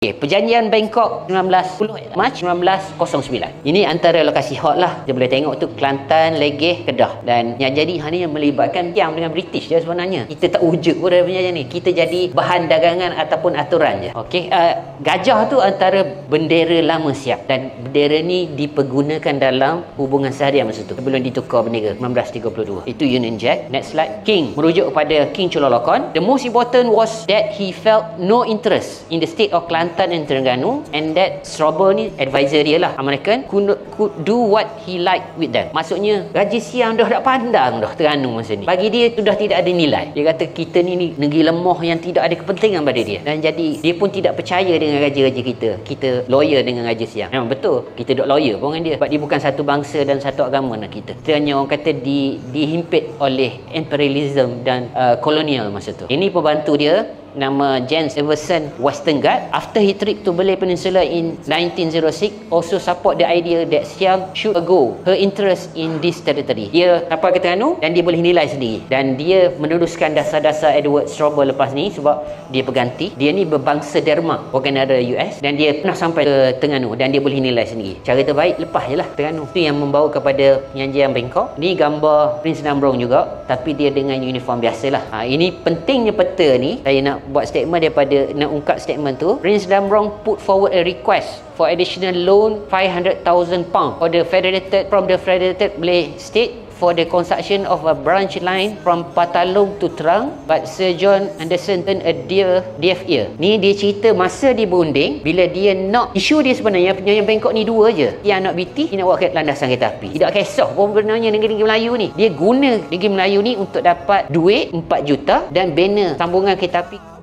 Okay, perjanjian Bangkok 1910 Mac 1909. Ini antara lokasi hot lah. Kita boleh tengok tu Kelantan, Legeh, Kedah. Dan yang jadi ni yang melibatkan Siam dengan British je sebenarnya. Kita tak wujud pun dalam perjanjian ni. Kita jadi bahan dagangan ataupun aturan je. Okey, gajah tu antara bendera lama Siam. Dan bendera ni dipergunakan dalam hubungan seharian masa tu. Sebelum ditukar bendera 1932. Itu Union Jack. Next slide. King merujuk kepada King Chulalongkorn. The most important was that he felt no interest in the state of Kelantan and Terengganu, and that Strobel ni advisor dia lah, American, could do what he liked with them. Maksudnya Raja Siam dah tak pandang dah Terengganu masa ni. Bagi dia sudah tidak ada nilai. Dia kata kita ni negeri lemah yang tidak ada kepentingan pada dia. Dan jadi dia pun tidak percaya dengan raja-raja kita. Kita lawyer dengan Raja Siam. Memang betul. Kita duk lawyer pun dengan dia. Sebab dia bukan satu bangsa dan satu agama dengan kita. Kita hanya orang kata dihimpit oleh imperialism dan kolonial masa tu. Ini pembantu dia nama James Everson Westernguard. After he trip to Malay Peninsula in 1906, also support the idea that Siam should go her interest in this territory. Dia sampai ke Terengganu dan dia boleh nilai sendiri. Dan dia meneruskan dasar-dasar Edward Strobel lepas ni sebab dia berganti. Dia ni berbangsa Denmark, warga negara US, dan dia pernah sampai ke Terengganu dan dia boleh nilai sendiri. Cara terbaik lepas je lah Terengganu. Itu yang membawa kepada Perjanjian Bangkok. Ni gambar Prince Damrong juga, tapi dia dengan uniform biasalah. Ini pentingnya peta ni. Saya nak buat statement daripada nak ungkap statement tu. Prince Damrong put forward a request for additional loan £500,000 for the Federated Malay State for the construction of a branch line from Patalong to Terang, but Sir John Anderson turned a deaf ear. Ni dia cerita masa dia berunding, bila dia nak, isu dia sebenarnya Perjanjian Bangkok ni dua je. Yang nak BT, dia nak buat landasan kereta api. Tidak kisah pun sebenarnya negeri Melayu ni. Dia guna negeri Melayu ni untuk dapat duit 4 juta dan banner sambungan kereta api.